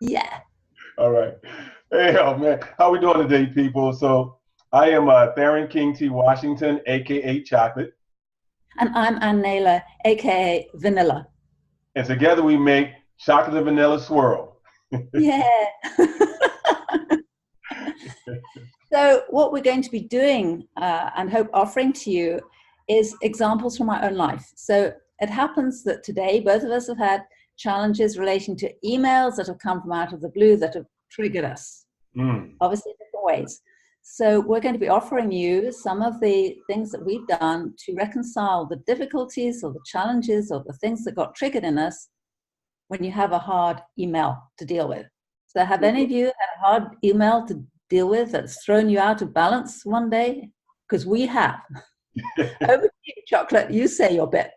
Yeah. All right. Hey, oh man, how we doing today, people? So I am Theron King T. Washington, aka Chocolate, And I'm Ann Naylor, aka Vanilla. and together we make Chocolate and Vanilla Swirl. Yeah. So what we're going to be doing and hope offering to you is examples from our own life. So it happens that today both of us have had challenges relating to emails that have come from out of the blue that have triggered us, Mm. obviously in different ways. So we're going to be offering you some of the things that we've done to reconcile the difficulties or the challenges or the things that got triggered in us when you have a hard email to deal with. So have any of you had a hard email to deal with that's thrown you out of balance one day? Because we have. Over to you, Chocolate. You say your bit.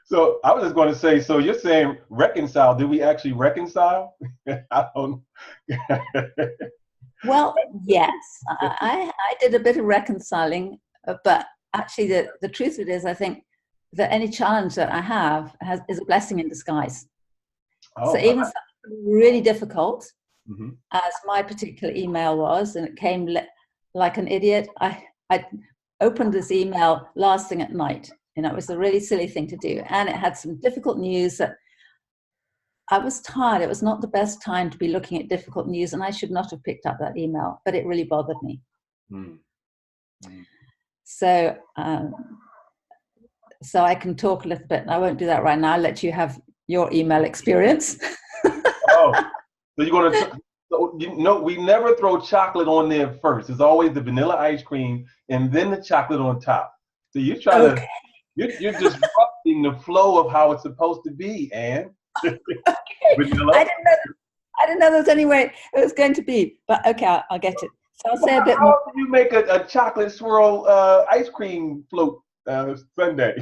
So I was just going to say, so you're saying reconcile? Did we actually reconcile? I don't. Well, yes, I did a bit of reconciling, but actually the truth of it is I think that any challenge that I have is a blessing in disguise. So Oh, even something really difficult, mhm. as my particular email was, and it came like an idiot, I opened this email last thing at night. You know, it was a really silly thing to do. And it had some difficult news that I was tired. It was not the best time to be looking at difficult news, and I should not have picked up that email, but it really bothered me. Mm. Mm. So, so I can talk a little bit, and I won't do that right now. I'll let you have your email experience. Oh, so you're going to. So, we never throw chocolate on there first. It's always the vanilla ice cream and then the chocolate on top. So you're trying to, Okay. you're disrupting the flow of how it's supposed to be, Anne. I Vanilla. didn't know there was any way it was going to be, but okay, I'll get it. So I'll Well, say a bit more. how do you make a chocolate swirl ice cream float sundae?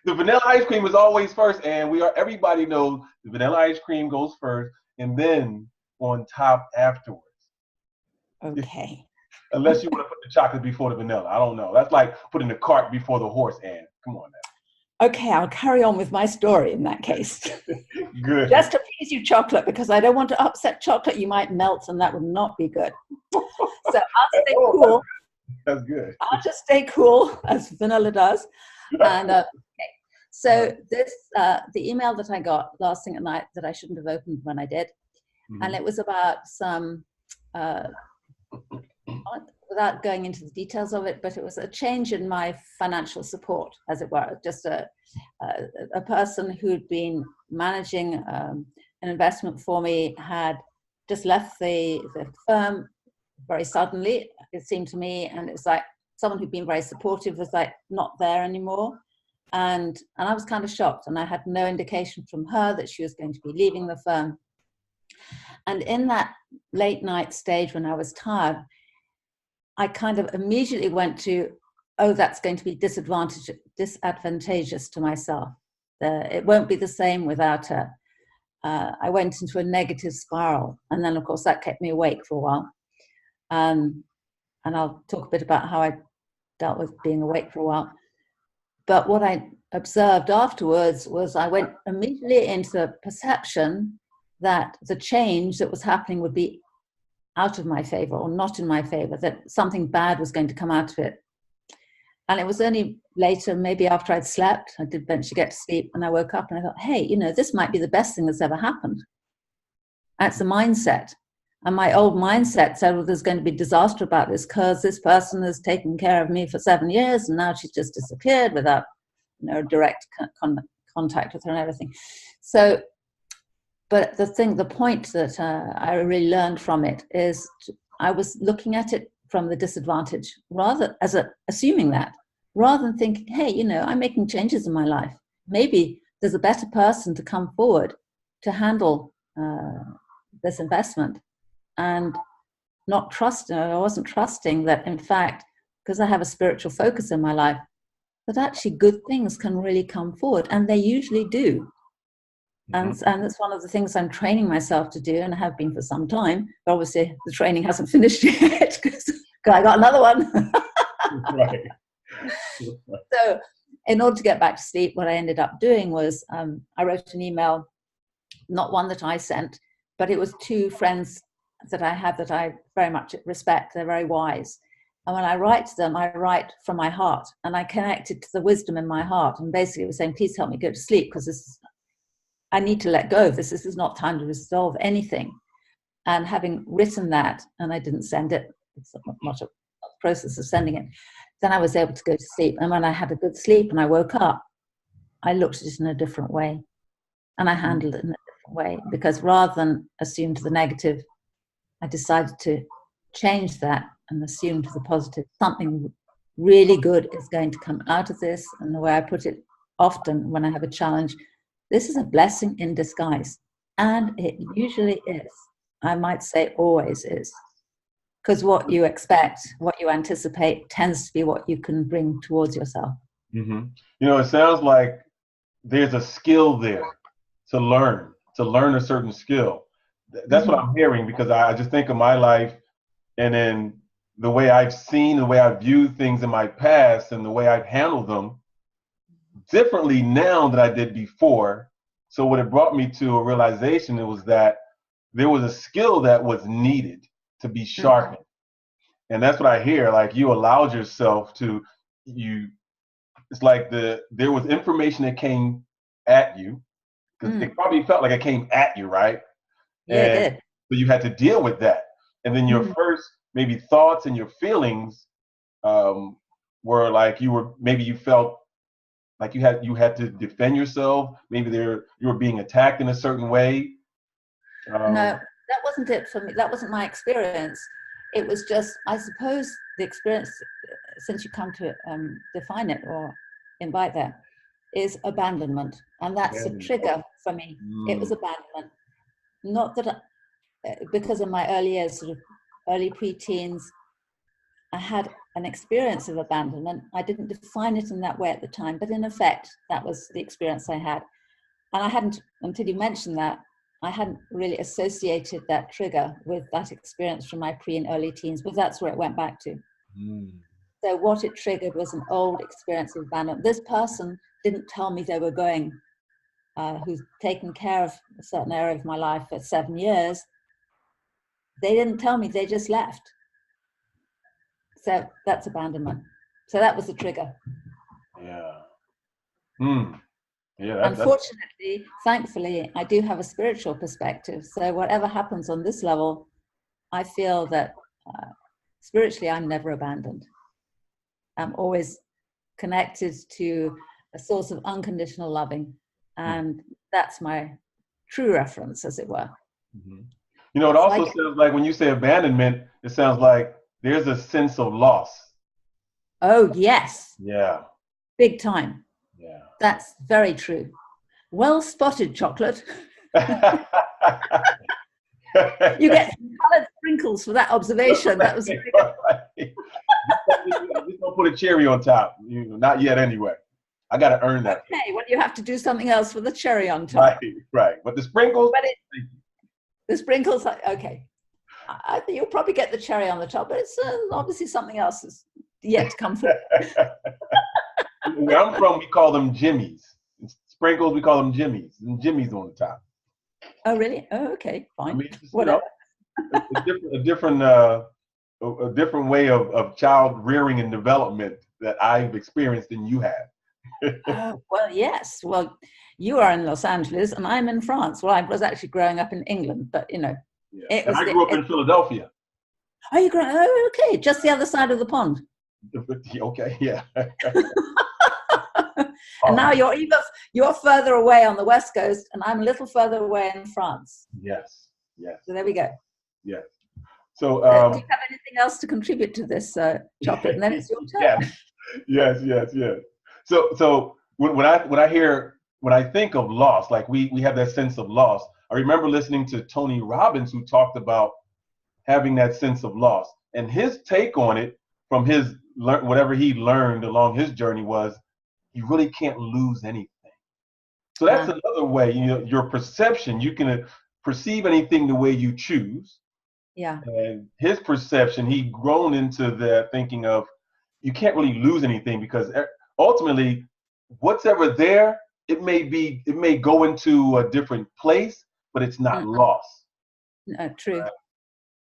The vanilla ice cream is always first, and everybody knows the vanilla ice cream goes first, and then on top afterwards. Okay. Unless you want to put the chocolate before the vanilla, I don't know. That's like putting the cart before the horse. And come on Okay, I'll carry on with my story in that case. now. Good. Just to please you, Chocolate, because I don't want to upset Chocolate. You might melt, and that would not be good. So I'll stay Oh, cool. that's good. I'll just stay cool, as Vanilla does. And okay. So this, the email that I got last thing at night that I shouldn't have opened when I did, and it was about some, without going into the details of it, but it was a change in my financial support, as it were. Just a person who'd been managing an investment for me had just left the firm very suddenly, it seemed to me, and it's like someone who'd been very supportive was like not there anymore. And I was kind of shocked, and I had no indication from her that she was going to be leaving the firm. And in that late night stage when I was tired, I kind of immediately went to, oh, that's going to be disadvantageous to myself. It won't be the same without her. I went into a negative spiral. And then, of course, that kept me awake for a while. And I'll talk a bit about how I dealt with being awake for a while. But what I observed afterwards was I went immediately into perception that the change that was happening would be out of my favor or not in my favor, that something bad was going to come out of it. And it was only later, maybe after I'd slept, I did eventually get to sleep, and I woke up and I thought, hey, this might be the best thing that's ever happened. That's a mindset. And my old mindset said, well, there's going to be disaster about this because this person has taken care of me for 7 years and now she's just disappeared without direct contact with her and everything. So, but the point that I really learned from it is I was looking at it from the disadvantage, rather assuming that, rather than thinking, hey, I'm making changes in my life. Maybe there's a better person to come forward to handle this investment. And not trusting, I wasn't trusting that, in fact, because I have a spiritual focus in my life, that actually good things can really come forward, and they usually do. And that's one of the things I'm training myself to do, and I have been for some time. But obviously, the training hasn't finished yet because I got another one. Right. So, in order to get back to sleep, what I ended up doing was I wrote an email not one that I sent, but it was two friends that I have that I very much respect. They're very wise. And when I write to them, I write from my heart, and I connected to the wisdom in my heart. And basically it was saying, please help me go to sleep, because I need to let go of this. This is not time to resolve anything. And having written that, and I didn't send it, it's not a process of sending it, then I was able to go to sleep. And when I had a good sleep and I woke up, I looked at it in a different way, and I handled it in a different way, because rather than assume to the negative, I decided to change that and assume to the positive. Something really good is going to come out of this. And the way I put it often when I have a challenge, this is a blessing in disguise. And it usually is. I might say always is. Because what you expect, what you anticipate, tends to be what you can bring towards yourself. Mm-hmm. You know, it sounds like there's a skill there to learn a certain skill. That's what I'm hearing, because I just think of my life, and then the way I've seen, the way I've viewed things in my past, and the way I've handled them differently now than I did before. So what it brought me to a realization, it was that there was a skill that was needed to be sharpened. And that's what I hear. Like, you allowed yourself to, it's like there was information that came at you, because it probably felt like it came at you, right? Yeah, it did. So you had to deal with that. And then your first maybe thoughts and your feelings were like, you felt like you had to defend yourself. Maybe you were being attacked in a certain way. No, that wasn't it for me. That wasn't my experience. It was just, I suppose, the experience, since you come to define it or invite that, is abandonment. And that's a trigger for me. It was abandonment. Not that, because in my early years, sort of early pre-teens, I had an experience of abandonment. I didn't define it in that way at the time, but in effect, that was the experience I had. And I hadn't, until you mentioned that, I hadn't really associated that trigger with that experience from my pre and early teens, but that's where it went back to. So what it triggered was an old experience of abandonment. This person didn't tell me they were going, who's taken care of a certain area of my life for 7 years. They didn't tell me, they just left. So that's abandonment. So that was the trigger. Yeah. Yeah. Unfortunately, thankfully, I do have a spiritual perspective. So whatever happens on this level, I feel that spiritually, I'm never abandoned. I'm always connected to a source of unconditional loving. And that's my true reference, as it were. You know, it also sounds like when you say abandonment, it sounds like there's a sense of loss. Oh, yes. Yeah. Big time. Yeah. That's very true. Well spotted, Chocolate. You get some colored sprinkles for that observation. That was very good. Just don't put a cherry on top. Not yet anyway. I got to earn that. Okay, well, you have to do something else with the cherry on top. Right. But the sprinkles? The sprinkles, okay. I think you'll probably get the cherry on the top, but it's obviously something else is yet to come forward. Where I'm from, we call them jimmies. Sprinkles, we call them jimmies. And jimmies on the top. Oh, really? Oh, okay, fine. I mean, whatever. A different way of child rearing and development that I've experienced than you have. Well, yes. Well, you are in Los Angeles and I'm in France. Well, I was actually growing up in England, but you know. Yeah. I grew up in Philadelphia. Oh, you grew up? Oh, okay. Just the other side of the pond. Okay, yeah. And now you're further away on the West Coast, and I'm a little further away in France. Yes. So there we go. Yes. So, do you have anything else to contribute to this, Chocolate? And then it's your turn. Yes. So when I think of loss, like we have that sense of loss. I remember listening to Tony Robbins, who talked about having that sense of loss, and his take on it from his whatever he learned along his journey was, you really can't lose anything. So that's another way, your perception, you can perceive anything the way you choose. Yeah. And his perception, he'd grown into the thinking of, you can't really lose anything, because ultimately, what's ever there, it may go into a different place, but it's not Mm. lost. True.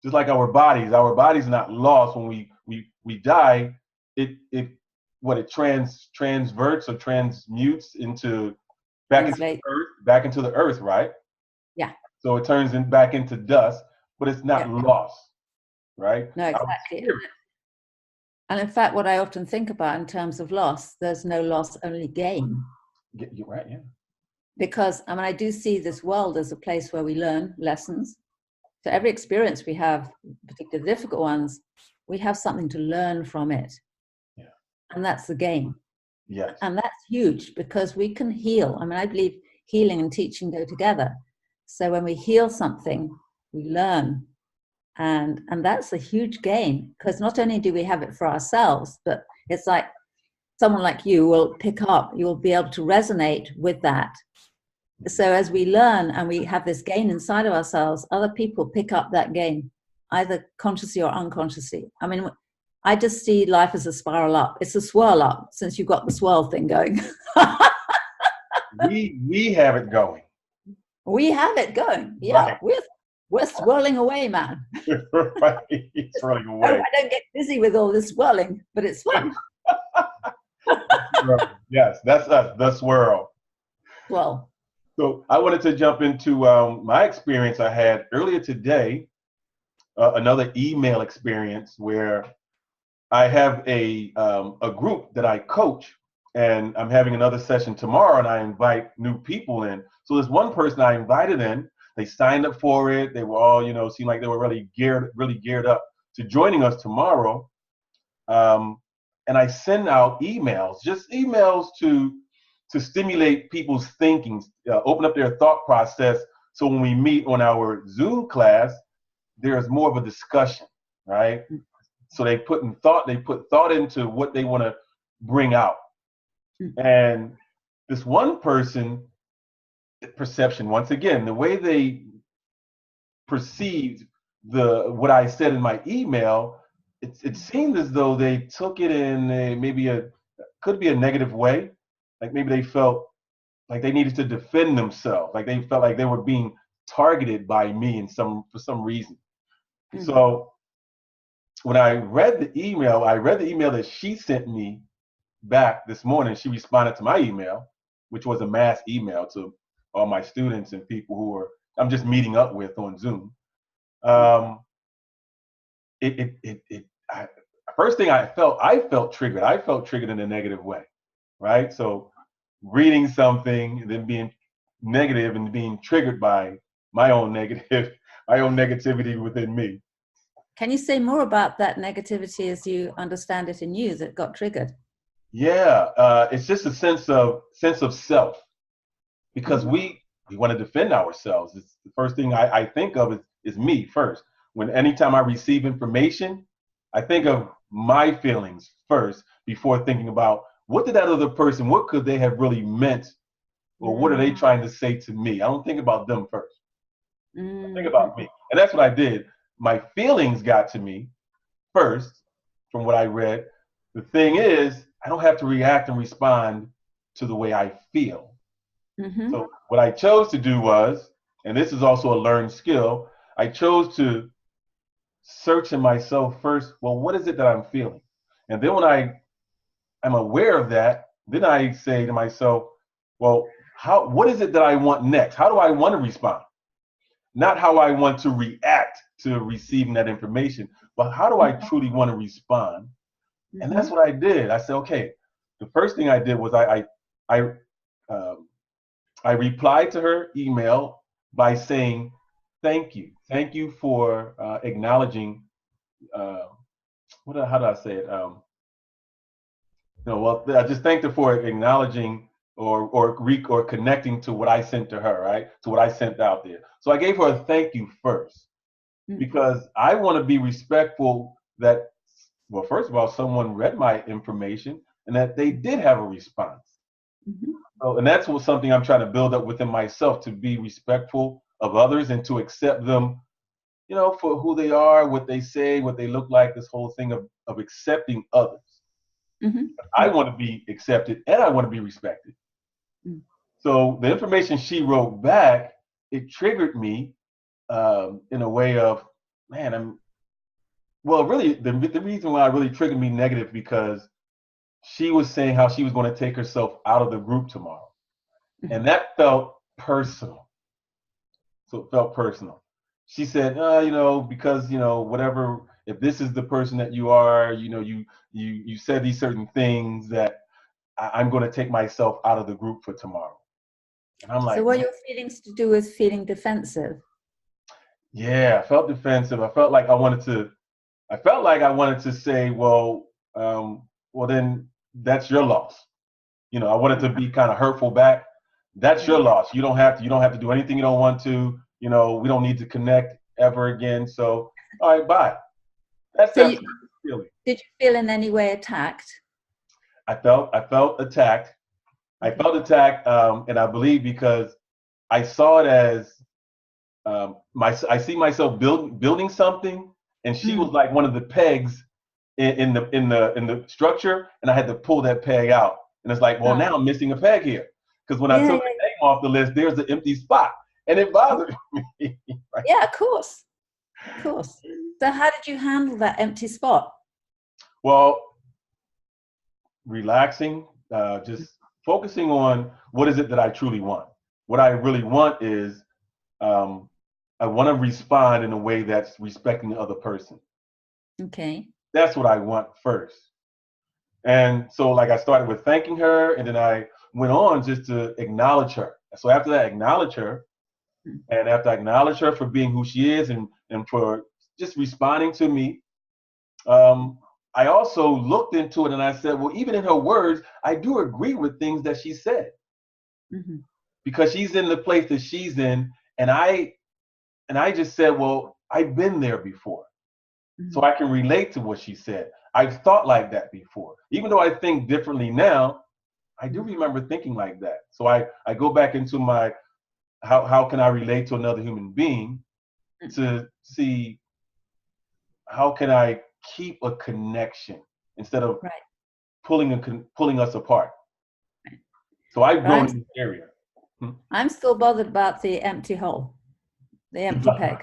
Just like our body's not lost when we die. It transverts or transmutes into Translate. back into the earth, right? Yeah. So it turns back into dust, but it's not lost, right? No, exactly. And in fact, what I often think about in terms of loss, there's no loss, only gain. You're right, yeah. Because I mean, I do see this world as a place where we learn lessons. So every experience we have, particularly difficult ones, we have something to learn from it. Yeah. And that's the gain. Yes. And that's huge because we can heal. I mean, I believe healing and teaching go together. So when we heal something, we learn. And that's a huge gain because not only do we have it for ourselves, but it's like someone like you will pick up, you'll be able to resonate with that. So as we learn and we have this gain inside of ourselves, other people pick up that gain, either consciously or unconsciously. I mean, I just see life as a spiral up. It's a swirl up since you've got the swirl thing going. we have it going. We have it going. Yeah, right. We're swirling away, man. Right. Swirling away. I don't get busy with all this swirling, but it's fun. Yes, that's us, the swirl. Well, so I wanted to jump into my experience I had earlier today, another email experience where I have a group that I coach, and I'm having another session tomorrow, and I invite new people in. So there's one person I invited in. They signed up for it. They were all, seemed like they were really geared up to joining us tomorrow. And I send out emails, just emails to stimulate people's thinking, open up their thought process. So when we meet on our Zoom class, there's more of a discussion, right? So they put thought into what they want to bring out. And this one person, perception, once again, the way they perceived what I said in my email, it seemed as though they took it in could be a negative way. Like maybe they felt like they needed to defend themselves, like they felt like they were being targeted by me for some reason. Mm-hmm. So when I read the email that she sent me back this morning. She responded to my email, which was a mass email to all my students and people I'm just meeting up with on Zoom. First thing I felt triggered. I felt triggered in a negative way, right? So reading something and then being negative and being triggered by my own negativity within me. Can you say more about that negativity as you understand it in you that got triggered? Yeah, it's just a sense of self, because we want to defend ourselves. It's the first thing I think of is me first. Anytime I receive information, I think of my feelings first before thinking about what could they have really meant, or what are they trying to say to me? I don't think about them first. I think about me, and that's what I did. My feelings got to me first from what I read. The thing is, I don't have to react and respond to the way I feel. Mm-hmm. So what I chose to do was, and this is also a learned skill, I chose to search in myself first, well, what is it that I'm feeling? And then when I'm aware of that, then I say to myself, well, what is it that I want next? How do I want to respond? Not how I want to react to receiving that information, but how do I truly want to respond? And that's what I did. I said, okay, the first thing I did was I replied to her email by saying, thank you. Thank you for acknowledging, how do I say it? I just thanked her for acknowledging or connecting to what I sent to her, right? To what I sent out there. So I gave her a thank you first, because I want to be respectful that, well, first of all, someone read my information and that they did have a response. Mm-hmm. So, and that's something I'm trying to build up within myself, to be respectful of others and to accept them, for who they are, what they say, what they look like, this whole thing of accepting others. Mm-hmm. I want to be accepted and I want to be respected. Mm-hmm. So the information she wrote back it triggered me in a way of, man, really, the reason why it really triggered me negative because she was saying how she was going to take herself out of the group tomorrow. And that felt personal. So it felt personal. She said, because, whatever, if this is the person that you are, you said these certain things that I'm going to take myself out of the group for tomorrow. And I'm like, so what your feelings to do with feeling defensive? Yeah, I felt defensive. I felt like I wanted to say, well, then that's your loss. I wanted to be kind of hurtful back. That's your loss. You don't have to do anything you don't want to. We don't need to connect ever again. So, all right, bye. That's the feeling. Did you feel in any way attacked? I felt attacked. And I believe because I saw it as I see myself building something, and she was like one of the pegs in the structure, and I had to pull that peg out. And it's like, well, now I'm missing a peg here because when I took the name off the list, there's an empty spot, and it bothered me. Right? Yeah, of course. So how did you handle that empty spot? Well, relaxing, just focusing on what is it that I truly want. What I really want is I want to respond in a way that's respecting the other person. Okay. That's what I want first. And so like I started with thanking her, and then I went on just to acknowledge her. So after that, acknowledge her. And after I acknowledge her for being who she is and for just responding to me, I also looked into it and I said, well, even in her words, I do agree with things that she said. Mm-hmm. Because she's in the place that she's in. And I just said, well, I've been there before. Mm-hmm. So I can relate to what she said. I've thought like that before. Even though I think differently now, I do remember thinking like that. So I go back into my, how can I relate to another human being to see how can I keep a connection instead of pulling us apart. Right. So I've grown in this area. I'm still bothered about the empty hole, the empty peg.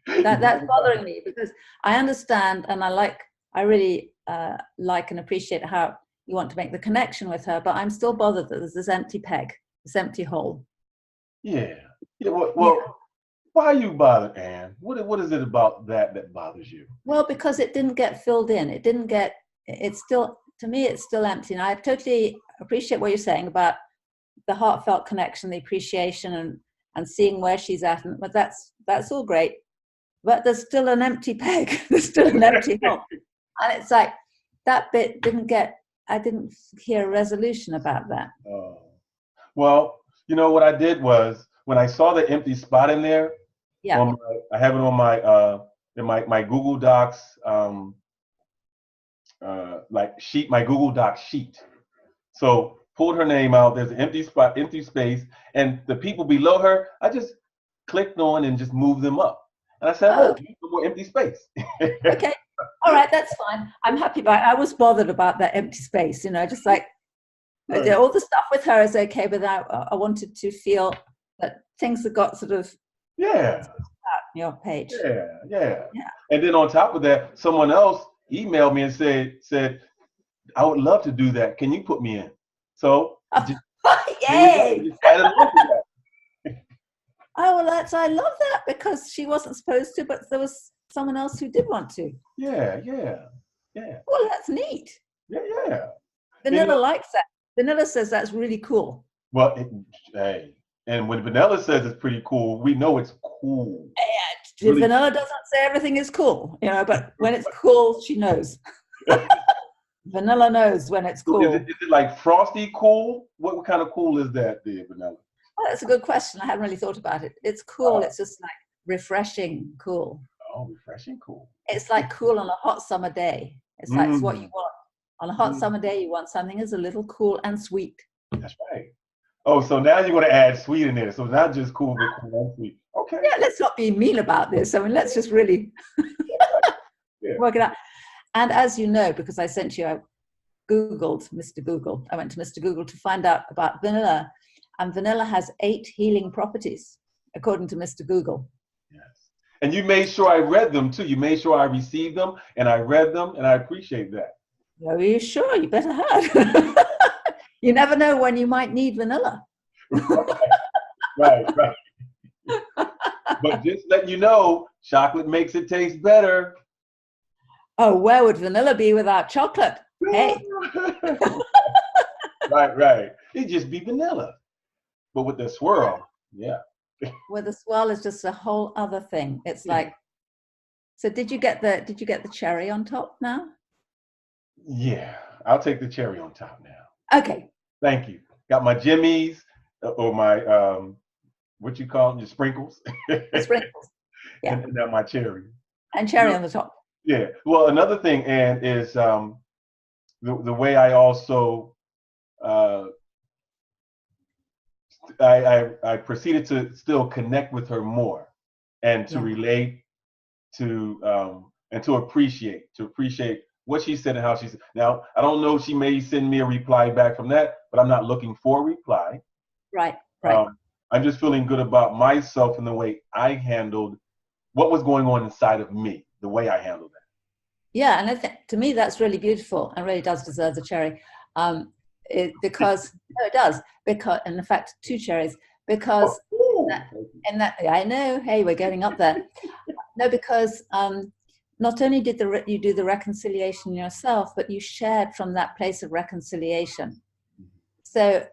That's bothering me because I understand and I really like and appreciate how you want to make the connection with her, but I'm still bothered that there's this empty peg, this empty hole. Yeah. Well, why are you bothered, Anne? What is it about that bothers you? Well, because it didn't get filled in. It's still, to me, it's still empty. And I totally appreciate what you're saying about the heartfelt connection, the appreciation and seeing where she's at. But that's all great. But there's still an empty peg. There's still an empty hole. And it's like, that bit I didn't hear a resolution about that. Oh. Well, what I did was when I saw the empty spot in there, I have it on my in my Google Docs sheet, my Google Docs sheet. So pulled her name out. There's an empty spot, empty space, and the people below her, I just clicked on and just moved them up. And I said, okay, more empty space. Okay, all right, that's fine. I'm happy about it. I was bothered about that empty space, just like all the stuff with her is okay, but I wanted to feel that things have got sort of your page. Yeah. And then on top of that, someone else emailed me and said, I would love to do that. Can you put me in? So yay! Oh, well, I love that because she wasn't supposed to, but there was someone else who did want to. Yeah. Well, that's neat. Yeah. Vanilla likes that. Vanilla says that's really cool. Well, and when Vanilla says it's pretty cool, we know it's cool. Really Vanilla doesn't say everything is cool, but when it's cool, she knows. Vanilla knows when it's cool. Is it like frosty cool? What kind of cool is that, there, Vanilla? Oh, that's a good question. I haven't really thought about it. It's cool. It's just like refreshing cool. Oh, refreshing cool. It's like cool on a hot summer day. It's like it's what you want. On a hot summer day, you want something that's a little cool and sweet. That's right. Oh, so now you're going to add sweet in there. So not just cool, but cool and sweet. Okay. Yeah, let's not be mean about this. I mean, let's just really work it out. And as you know, because I sent you, I Googled Mr. Google. I went to Mr. Google to find out about vanilla. And vanilla has 8 healing properties. according to Mr. Google. Yes. And you made sure I read them too. You made sure I received them and I read them, and I appreciate that. Are you sure? You better have. You never know when you might need vanilla. Right. But just let you know, chocolate makes it taste better. Oh, where would vanilla be without chocolate? Hey. Right. It'd just be vanilla, but with the swirl. Yeah. Where the swirl is just a whole other thing. It's like, so did you get the cherry on top now? Yeah, I'll take the cherry on top now. Okay. Thank you. Got my jimmies or my what you call them, your sprinkles. The sprinkles. Yeah. And now my cherry. And cherry on the top. Yeah. Well, another thing, Ann, is the way I also I proceeded to still connect with her more and to relate to and to appreciate what she said and how she said. Now, I don't know, she may send me a reply back from that, but I'm not looking for a reply. Right. I'm just feeling good about myself and the way I handled what was going on inside of me, the way I handled that. Yeah, and I think to me that's really beautiful and really does deserve the cherry. Because no, it does. Because, and in fact, 2 cherries. Because I know. Hey, we're getting up there. No, because not only did you do the reconciliation yourself, but you shared from that place of reconciliation. So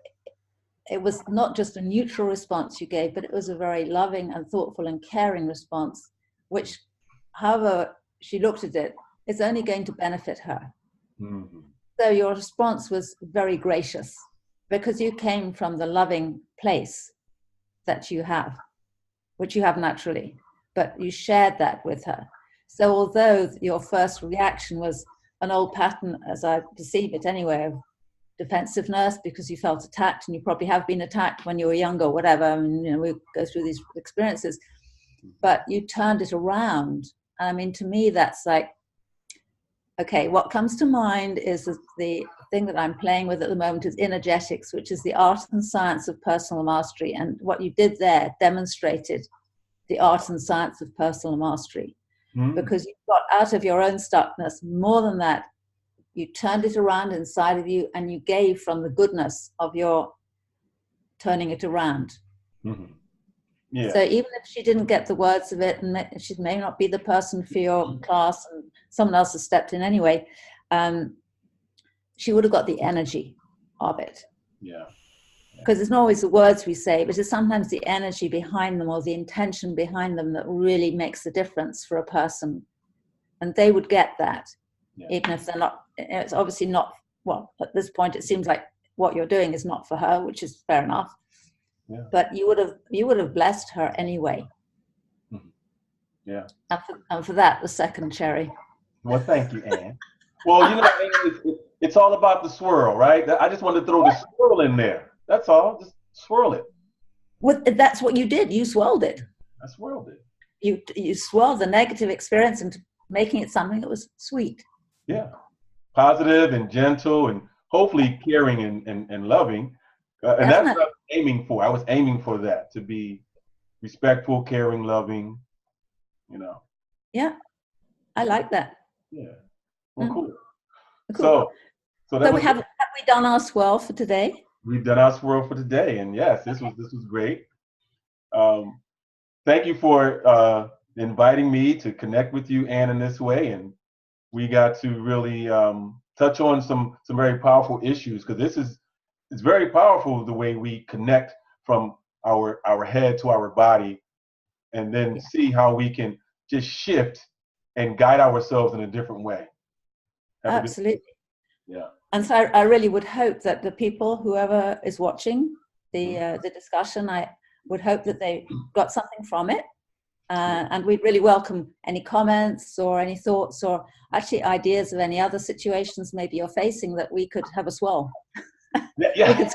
it was not just a neutral response you gave, but it was a very loving and thoughtful and caring response, which, however she looked at it, is only going to benefit her. Mm-hmm. So your response was very gracious because you came from the loving place that you have, which you have naturally, but you shared that with her. So although your first reaction was an old pattern, as I perceive it anyway, of defensiveness because you felt attacked, and you probably have been attacked when you were younger or whatever, and we go through these experiences, but you turned it around. And I mean, to me, that's like, okay, what comes to mind is the thing that I'm playing with at the moment is energetics, which is the art and science of personal mastery. And what you did there demonstrated the art and science of personal mastery, because you got out of your own stuckness. More than that, you turned it around inside of you, and you gave from the goodness of your turning it around. Mm-hmm. Yeah. So even if she didn't get the words of it, and she may not be the person for your class, and someone else has stepped in anyway, she would have got the energy of it. Yeah. Because it's not always the words we say, but it's sometimes the energy behind them or the intention behind them that really makes the difference for a person. And they would get that, even if they're not, it's obviously not, well, at this point, it seems like what you're doing is not for her, which is fair enough. Yeah. But you would have blessed her anyway. Mm-hmm. Yeah. And for that, the second cherry. Well, thank you, Ann. Well, Ann, it's all about the swirl, right? I just wanted to throw the swirl in there. That's all. Just swirl it. That's what you did. You swirled it. I swirled it. You swirled the negative experience into making it something that was sweet. Yeah. Positive and gentle and hopefully caring and loving. And that's what I was aiming for. I was aiming for that, to be respectful, caring, loving, Yeah, I like that. Yeah. Well, cool. Cool. So have we done our swirl for today? We've done our swirl for today, and yes, this was great. Thank you for inviting me to connect with you, Ann, in this way, and we got to really touch on some very powerful issues, because it's very powerful the way we connect from our head to our body, and then see how we can just shift and guide ourselves in a different way. Absolutely. Yeah. And so I really would hope that the people, whoever is watching the discussion, I would hope that they got something from it. And we'd really welcome any comments or any thoughts or actually ideas of any other situations maybe you're facing that we could have a swirl. Yeah.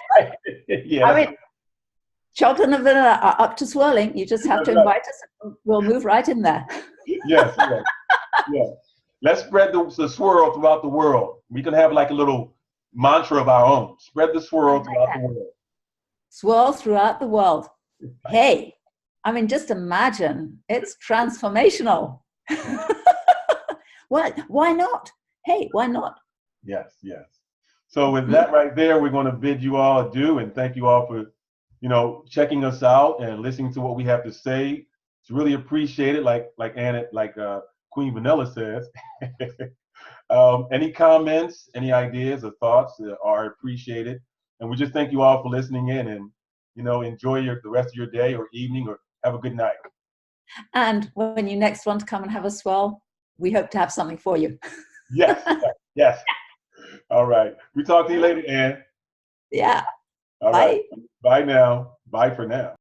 Yeah. I mean, children of vanilla are up to swirling. You just have to invite us and we'll move right in there. Yes. Yeah. Let's spread the swirl throughout the world. We can have like a little mantra of our own. Spread the swirl throughout the world. Swirl throughout the world. Hey, I mean, just imagine, it's transformational. Well, why not? Hey, why not? Yes, yes. So with that right there, we're going to bid you all adieu and thank you all for, checking us out and listening to what we have to say. It's really appreciated, like Anna, Queen Vanilla says. Any comments, any ideas or thoughts are appreciated. And we just thank you all for listening in and, enjoy the rest of your day or evening or have a good night. And when you next want to come and have a swirl, we hope to have something for you. Yes, yes. All right. We talk to you later, Ann. Yeah. All Bye. right. Bye now. Bye for now.